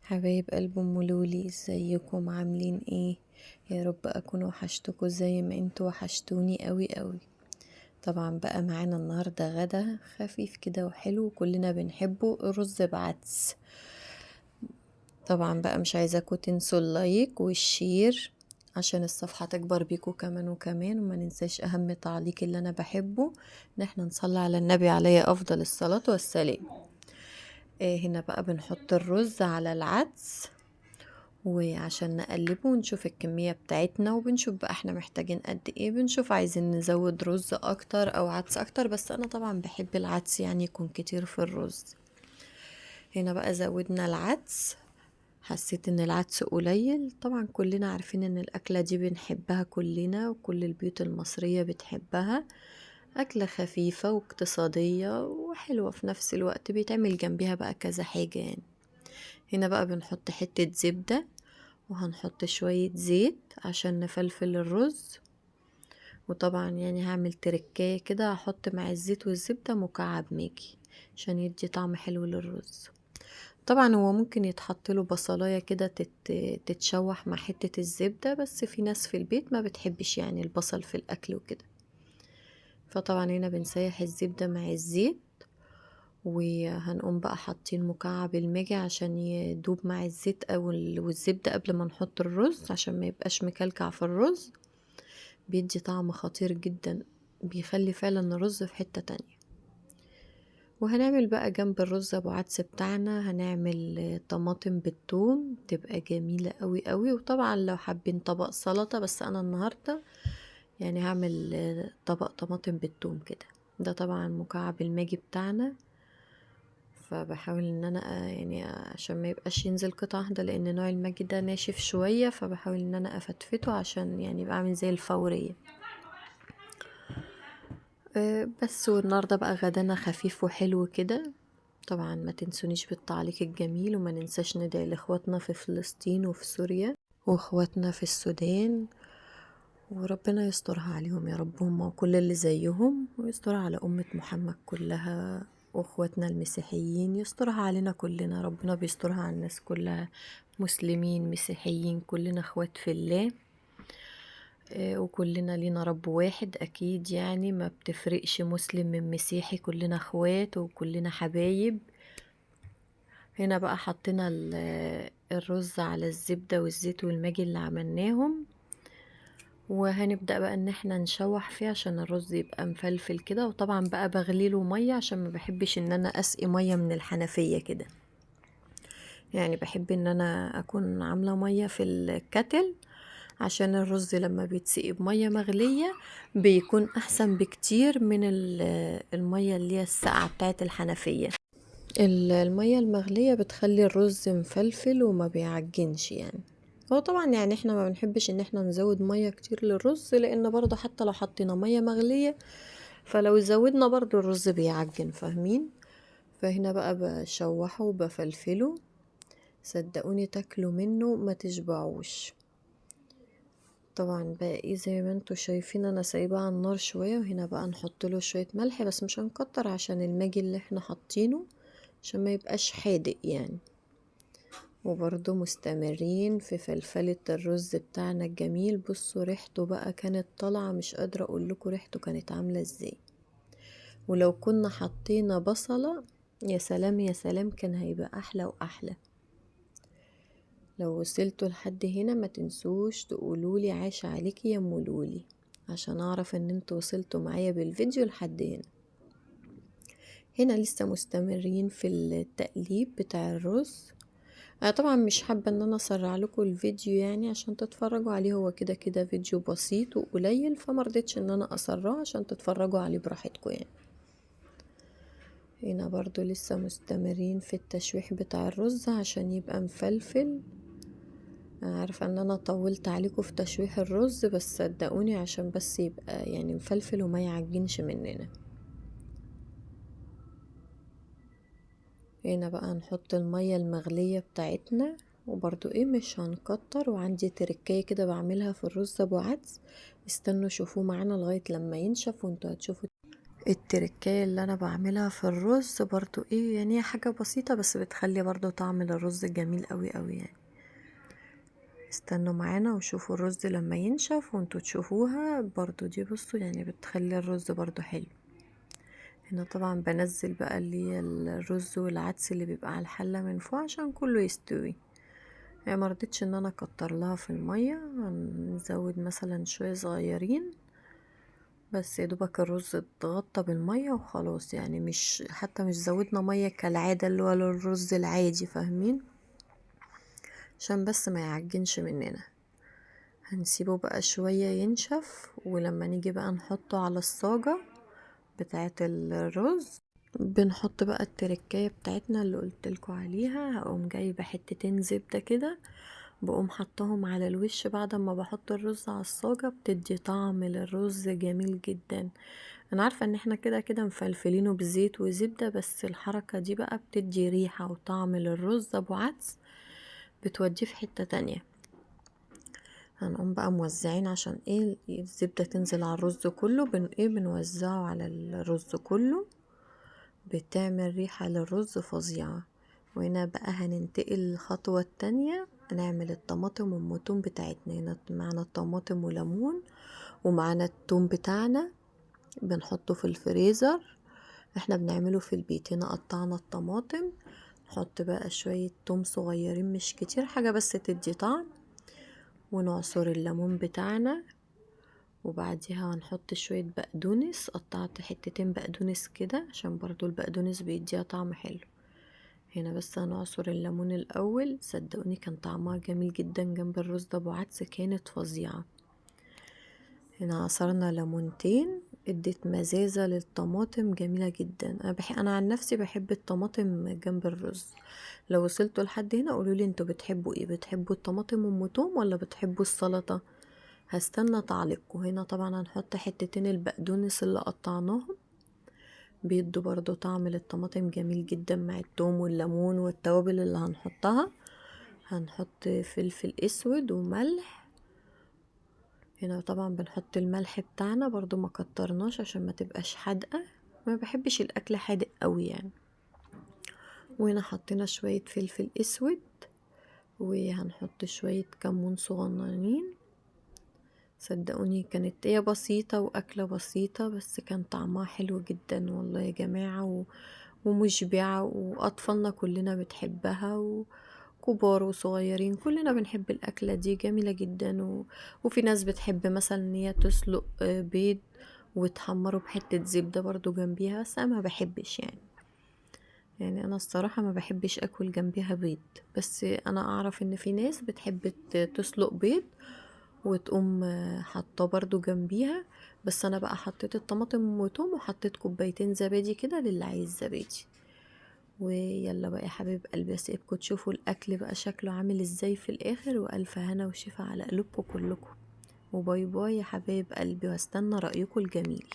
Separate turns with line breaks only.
حبايب قلب ام لولي، ازيكم عاملين ايه؟ يا رب اكون وحشتكم زي ما انتوا وحشتوني قوي قوي. طبعا بقى معانا النهارده غدا خفيف كده وحلو وكلنا بنحبه، رز بعدس. طبعا بقى مش عايزاكم تنسوا اللايك والشير عشان الصفحة تكبر بيكم كمان وكمان، وما ننساش اهم تعليق اللي انا بحبه، ان احنا نصلي على النبي عليه افضل الصلاة والسلام. هنا بقى بنحط الرز على العدس، وعشان نقلبه ونشوف الكمية بتاعتنا، وبنشوف بقى احنا محتاجين قد ايه، بنشوف عايزين نزود رز اكتر او عدس اكتر، بس انا طبعا بحب العدس يعني يكون كتير في الرز. هنا بقى زودنا العدس، حسيت ان العدس قليل. طبعا كلنا عارفين ان الاكلة دي بنحبها كلنا، وكل البيوت المصرية بتحبها. أكلة خفيفة واقتصادية وحلوة في نفس الوقت، بيتعمل جنبها بقى كذا حاجة يعني. هنا بقى بنحط حتة زبدة، وهنحط شوية زيت عشان نفلفل الرز. وطبعا يعني هعمل تركاية كده، هحط مع الزيت والزبدة مكعب ماجي عشان يدي طعم حلو للرز. طبعا هو ممكن يتحط له بصلاية كده تتشوح مع حتة الزبدة، بس في ناس في البيت ما بتحبش يعني البصل في الأكل وكده. فطبعا هنا بنسيح الزبدة مع الزيت، وهنقوم بقى حاطين مكعب الماجي عشان يدوب مع الزيت او والزبدة قبل ما نحط الرز، عشان ما يبقاش مكلكع في الرز. بيدي طعم خطير جدا، بيخلي فعلا الرز في حتة تانية. وهنعمل بقى جنب الرز ابو عدس بتاعنا، هنعمل طماطم بالثوم تبقى جميلة قوي قوي. وطبعا لو حابين طبق سلطة، بس انا النهاردة يعني هعمل طبق طماطم بالثوم كده. ده طبعا مكعب الماجي بتاعنا، فبحاول ان انا يعني عشان ما يبقاش ينزل قطعة واحدة، لان نوع الماجي ده ناشف شوية، فبحاول ان انا افتفته عشان يعني يبقى عامل زي الفورية. بس والنهارده بقى غدانا خفيف وحلو كده. طبعا ما تنسونيش بالتعليق الجميل، وما ننساش ندعي لاخواتنا في فلسطين وفي سوريا واخواتنا في السودان، وربنا يسترها عليهم يا رب، هم وكل اللي زيهم، ويسترها على أمة محمد كلها، واخواتنا المسيحيين يسترها علينا كلنا. ربنا بيسترها على الناس كلها، مسلمين مسيحيين كلنا اخوات في الله. وكلنا لينا رب واحد اكيد، يعني ما بتفرقش مسلم من مسيحي، كلنا اخوات وكلنا حبايب. هنا بقى حطينا الرز على الزبدة والزيت والماجي اللي عملناهم، وهنبدأ بقى ان احنا نشوح فيه عشان الرز يبقى مفلفل كده. وطبعا بقى بغليله مية عشان ما بحبش ان انا اسقي مية من الحنفية كده، يعني بحب ان انا اكون عاملة مية في الكتل، عشان الرز لما بيتسقي بمية مغلية بيكون احسن بكتير من المية اللي هي الساقعة بتاعت الحنفية. المية المغلية بتخلي الرز مفلفل وما بيعجنش يعني. هو طبعا يعني احنا ما بنحبش ان احنا نزود مية كتير للرز، لان برضه حتى لو حطينا مية مغلية، فلو زودنا برضه الرز بيعجن، فاهمين؟ فهنا بقى بشوحه وبفلفله، صدقوني تاكلوا منه ما تشبعوش. طبعا بقى ايه زي ما انتوا شايفين انا سايباه على النار شوية، وهنا بقى نحط له شوية ملح بس مش هنكتر عشان الماجي اللي احنا حاطينه، عشان ما يبقاش حادق يعني. وبرضو مستمرين في فلفلة الرز بتاعنا الجميل. بصوا ريحته بقى كانت طالعة، مش قادرة اقول لكم ريحته كانت عاملة ازاي. ولو كنا حطينا بصلة يا سلام يا سلام، كان هيبقى احلى واحلى. لو وصلتوا لحد هنا ما تنسوش تقولولي عاش عليكي يا ام لولي، عشان اعرف ان انتوا وصلتوا معايا بالفيديو لحد هنا. هنا لسه مستمرين في التقليب بتاع الرز. انا طبعا مش حابة ان انا اسرع لكم الفيديو يعني عشان تتفرجوا عليه، هو كده كده فيديو بسيط وقليل، فمرضتش ان انا اسرعه عشان تتفرجوا عليه براحتكم يعني. هنا برضو لسه مستمرين في التشويح بتاع الرز عشان يبقى مفلفل. انا عارفة ان انا طولت عليكم في تشويح الرز، بس صدقوني عشان بس يبقى يعني مفلفل وما يعجنش مننا. هنا بقى نحط المية المغلية بتاعتنا، وبرضو ايه مش هنكتر. وعندي تركية كده بعملها في الرز ابو عدس، استنوا شوفوه معانا لغاية لما ينشف وانتوا هتشوفوا التركية اللي انا بعملها في الرز برضو ايه، يعني هي حاجة بسيطة بس بتخلي برضو طعم الرز جميل قوي قوي يعني. استنوا معانا وشوفوا الرز لما ينشف وانتوا تشوفوها برضو، دي بصوا يعني بتخلي الرز برضو حلو. هنا طبعا بنزل بقى اللي هي الرز والعدس اللي بيبقى على الحلة من فوق عشان كله يستوي. يعني مرضتش ان انا اكتر لها في المية، هنزود مثلا شوية صغيرين بس، يا دوبك الرز اتغطى بالمية وخلاص، يعني مش حتى مش زودنا مية كالعادة اللي هو الرز العادي، فاهمين؟ عشان بس ما يعجنش مننا. هنسيبه بقى شوية ينشف، ولما نيجي بقى نحطه على الصاجة بتاعة الرز بنحط بقى التركية بتاعتنا اللي قلتلكوا عليها. هقوم جايبة حتتين زبدة كده، بقوم حطهم على الوش بعد ما بحط الرز على الصاجة، بتدي طعم للرز جميل جدا. انا عارفة ان احنا كده كده مفلفلينه بزيت وزبدة، بس الحركة دي بقى بتدي ريحة وطعم للرز ابو عدس، بتوديه في حتة تانية. هنقوم بقى موزعين عشان ايه الزبدة تنزل على الرز كله، بنوزعه على الرز كله، بتعمل ريحة للرز فظيعة. وهنا بقى هننتقل للخطوة التانية، نعمل الطماطم والموتون بتاعتنا. هنا معنا الطماطم وليمون، ومعنا التوم بتاعنا بنحطه في الفريزر، احنا بنعمله في البيت. هنا قطعنا الطماطم، نحط بقى شوية توم صغيرين مش كتير، حاجة بس تدي طعم، ونعصر الليمون بتاعنا، وبعديها هنحط شوية بقدونس. قطعت حتتين بقدونس كده عشان برضو البقدونس بيديها طعم حلو. هنا بس هنعصر الليمون الاول، صدقوني كان طعمها جميل جدا جنب الرز ده ابو عدس، كانت فظيعة. هنا عصرنا ليمونتين، ادت مزازة للطماطم جميلة جدا. انا عن نفسي بحب الطماطم جنب الرز. لو وصلتوا لحد هنا قولولي انتوا بتحبوا ايه، بتحبوا الطماطم ام توم ولا بتحبوا السلطة؟ هستنى تعليقكم. هنا طبعا هنحط حتتين البقدونس اللي قطعناهم، بيدوا برضو طعم للطماطم جميل جدا مع التوم والليمون والتوابل اللي هنحطها. هنحط فلفل اسود وملح. هنا طبعا بنحط الملح بتاعنا برضو، ما كترناش عشان ما تبقاش حادقة، ما بحبش الاكل حادق قوي يعني. وهنا حطينا شوية فلفل اسود، وهنحط شوية كمون صغننين. صدقوني كانت هي بسيطة وأكلة بسيطة، بس كان طعمها حلو جدا والله يا جماعة، ومشبعة، وأطفالنا كلنا بتحبها، وكبار وصغيرين كلنا بنحب الأكلة دي، جميلة جدا. وفي ناس بتحب مثلا ان هي تسلق بيض وتحمره بحتة زبدة برضو جنبيها، بس أنا ما بحبش يعني أنا الصراحة ما بحبش أكل جنبيها بيض. بس أنا أعرف إن في ناس بتحب تسلق بيض وتقوم حاطاه برضو جنبيها. بس انا بقى حطيت الطماطم وتوم، وحطيت كوبايتين زبادي كده للي عايز زبادي. ويلا بقى يا حبيب قلبي، اسيبكم تشوفوا الاكل بقى شكله عامل ازاي في الاخر، والف هنا وشفا على قلوبكم كلكم. وباي باي يا حبايب قلبي، واستنى رايكم الجميل.